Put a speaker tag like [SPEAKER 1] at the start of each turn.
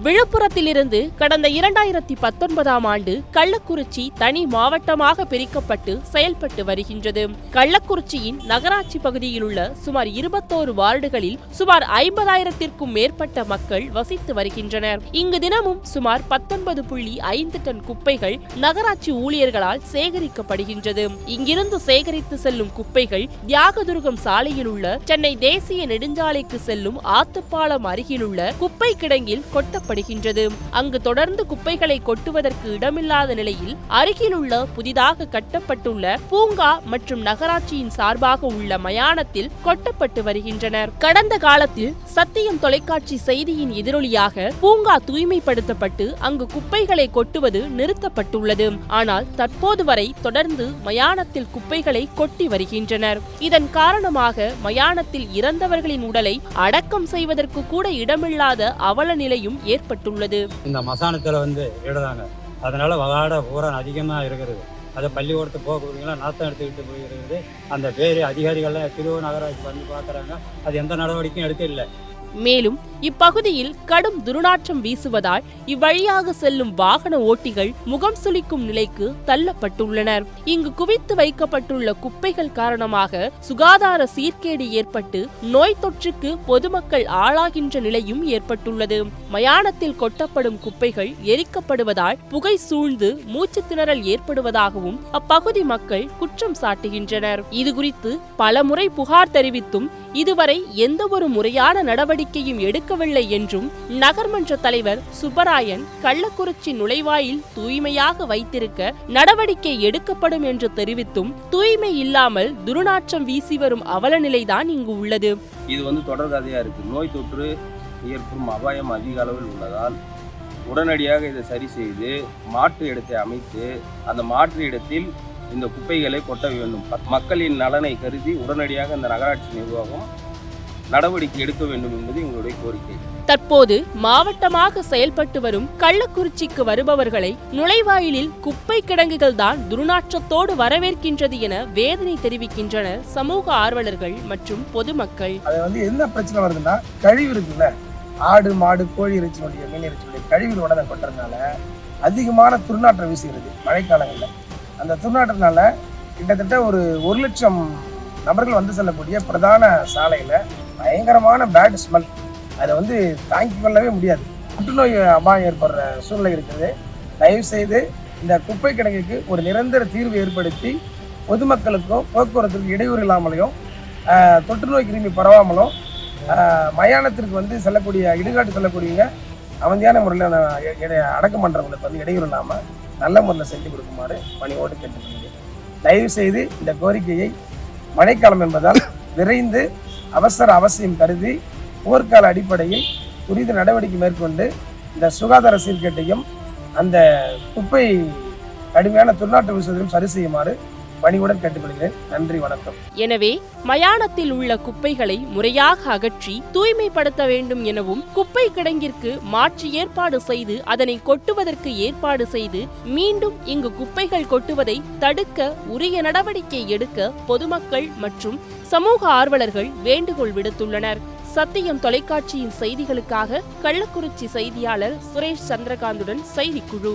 [SPEAKER 1] விழுப்புரத்திலிருந்து கடந்த 2019ஆம் ஆண்டு கள்ளக்குறிச்சி தனி மாவட்டமாக பிரிக்கப்பட்டு செயல்பட்டு வருகின்றது. கள்ளக்குறிச்சியின் நகராட்சி பகுதியில் உள்ள சுமார் 21 வார்டுகளில் சுமார் 50,000த்திற்கும் மேற்பட்ட மக்கள் வசித்து வருகின்றனர். இங்கு தினமும் சுமார் 19.5 டன் குப்பைகள் நகராட்சி ஊழியர்களால் சேகரிக்கப்படுகின்றது. இங்கிருந்து சேகரித்து செல்லும் குப்பைகள் தியாகதுருகம் சாலையில் உள்ள சென்னை தேசிய நெடுஞ்சாலைக்கு செல்லும் ஆத்துப்பாலம் அருகிலுள்ள குப்பை கிடங்கில் கொட்டப்படுகின்றது. அங்கு தொடர்ந்து குப்பைகளை கொட்டுவதற்கு இடமில்லாத நிலையில் அருகிலுள்ள புதிதாக கட்டப்பட்டுள்ள பூங்கா மற்றும் நகராட்சியின் சார்பாக உள்ள மயானத்தில் கொட்டப்பட்டு வருகின்றனர். கடந்த காலத்தில் சத்தியம் தொலைக்காட்சி செய்தியின் எதிரொலியாக பூங்கா தூய்மைப்படுத்தப்பட்டு அங்கு குப்பைகளை கொட்டுவது நிறுத்தப்பட்டுள்ளது. ஆனால் தற்போது வரை தொடர்ந்து மயானத்தில் குப்பைகளை கொட்டி வருகின்றனர். இதன் காரணமாக மயானத்தில் இறந்தவர்களின் உடலை அடக்கம் செய்வதற்கு கூட இடமில்லாத அவல நிலையும் ஏற்பட்டுள்ளது.
[SPEAKER 2] இந்த மசானத்துல இடுறாங்க, அதனால வகாட பூரா அதிகமா இருக்கிறது. அதை பள்ளிக்கூடத்துக்கு போகக்கூடியவங்களா நாத்தம் எடுத்துக்கிட்டு போயிருக்குது. அந்த பேரு அதிகாரிகள்லாம் திருவூர் நகராட்சி வந்து பார்க்குறாங்க, அது எந்த நடவடிக்கையும் எடுக்க இல்லை.
[SPEAKER 1] மேலும் இப்பகுதியில் கடும் துர்நாற்றம் வீசுவதால் இவ்வழியாக செல்லும் வாகன ஓட்டிகள் முகம் சுளிக்கும் நிலைக்கு தள்ளப்பட்டுள்ளனர். இங்கு குவித்து வைக்கப்பட்டுள்ள குப்பைகள் காரணமாக சுகாதார சீர்கேடு ஏற்பட்டு நோய் தொற்றுக்கு பொதுமக்கள் ஆளாகின்ற நிலையும் ஏற்பட்டுள்ளது. மயானத்தில் கொட்டப்படும் குப்பைகள் எரிக்கப்படுவதால் புகை சூழ்ந்து மூச்சு திணறல் ஏற்படுவதாகவும் அப்பகுதி மக்கள் குற்றம் சாட்டுகின்றனர். இதுகுறித்து பலமுறை புகார் தெரிவித்தும் இதுவரை எந்த ஒரு முறையான நடவடிக்கையும் எடுக்கவில்லை என்றும் நகர்மன்ற தலைவர் சுப்பராயன் கள்ளக்குறிச்சி நுழைவாயில் தூய்மையாக வைத்திருக்க நடவடிக்கை எடுக்கப்படும் என்று தெரிவித்தும் தூய்மை இல்லாமல் துர்நாற்றம் வீசி வரும் அவல நிலைதான் இங்கு உள்ளது.
[SPEAKER 3] இது தொடர்கதையா இருக்கு. நோய் தொற்று ஏற்படும் அபாயம் அதிக அளவில் உள்ளதால் உடனடியாக இதை சரி செய்து மாற்று இடத்தை அமைத்து அந்த மாற்று இடத்தில் இந்த குப்பைகளை கொட்ட வேண்டும். மக்களின் நலனை கருதி உடனடியாக இந்த நகராட்சி நிர்வாகம் நடவடிக்கை எடுக்க வேண்டும் என்பது எங்களுடைய கோரிக்கை.
[SPEAKER 1] தற்போது மாவட்டமாக செயல்பட்டு வரும் கள்ளக்குறிச்சிக்கு வருபவர்களை நுழைவாயிலில் குப்பை கிடங்குகள் தான் துர்நாற்றத்தோடு வரவேற்கின்றது என வேதனை தெரிவிக்கின்றனர் சமூக ஆர்வலர்கள் மற்றும் பொதுமக்கள்.
[SPEAKER 4] அது என்ன பிரச்சனை வருதுன்னா, கழிவு இருக்குல்ல, ஆடு மாடு கோழி இறைச்சியுடைய மீன் இறைச்சியுடைய கழிவு உடனே கொட்டுறதுனால அதிகமான துர்நாற்றம் வீசுகிறது. மழைக்காலங்களில் அந்த துர்நாற்றத்தினால கிட்டத்தட்ட ஒரு 1,00,000 நபர்கள் வந்து செல்லக்கூடிய பிரதான சாலையில் பயங்கரமான பேட் ஸ்மெல். அதை தாங்கிக் கொள்ளவே முடியாது. புற்றுநோய் அபாயம் ஏற்படுற சூழ்நிலை இருக்குது. தயவு செய்து இந்த குப்பை கிடங்குக்கு ஒரு நிரந்தர தீர்வு ஏற்படுத்தி பொதுமக்களுக்கும் போக்குவரத்துக்கும் இடையூறு இல்லாமலையும் தொற்று நோய் கிருமி பரவாமலும் மயானத்திற்கு செல்லக்கூடிய இடுகாட்டு செல்லக்கூடியவங்க அமைதியான முறையில் அடக்கம் பண்ணுறவங்களுக்கு இடையூறு இல்லாமல் நல்ல முறையில் செஞ்சு கொடுக்குமாறு பணியோடு கேட்டுக்கொள்கிறேன். தயவு செய்து இந்த கோரிக்கையை மழைக்காலம் என்பதால் விரைந்து அவசியம் கருதி போர்க்கால அடிப்படையில் துரித நடவடிக்கை மேற்கொண்டு இந்த சுகாதார சீர்கேட்டையும் அந்த குப்பை கடுமையான துர்நாற்று வீசுவதையும் சரி செய்யுமாறு பணியுடன் கேட்டுக்கொள்கிறேன். நன்றி, வணக்கம்.
[SPEAKER 1] எனவே மயானத்தில் உள்ள குப்பைகளை முறையாக அகற்றி தூய்மைப்படுத்த வேண்டும் எனவும் குப்பை கிடங்கிற்கு மாற்று ஏற்பாடு செய்து அதனை கொட்டுவதற்கு ஏற்பாடு செய்து மீண்டும் இங்கு குப்பைகள் கொட்டுவதை தடுக்க உரிய நடவடிக்கை எடுக்க பொதுமக்கள் மற்றும் சமூக ஆர்வலர்கள் வேண்டுகோள் விடுத்துள்ளனர். சத்தியம் தொலைக்காட்சியின் செய்திகளுக்காக கள்ளக்குறிச்சி செய்தியாளர் சுரேஷ் சந்திரகாந்துடன் செய்திக்குழு.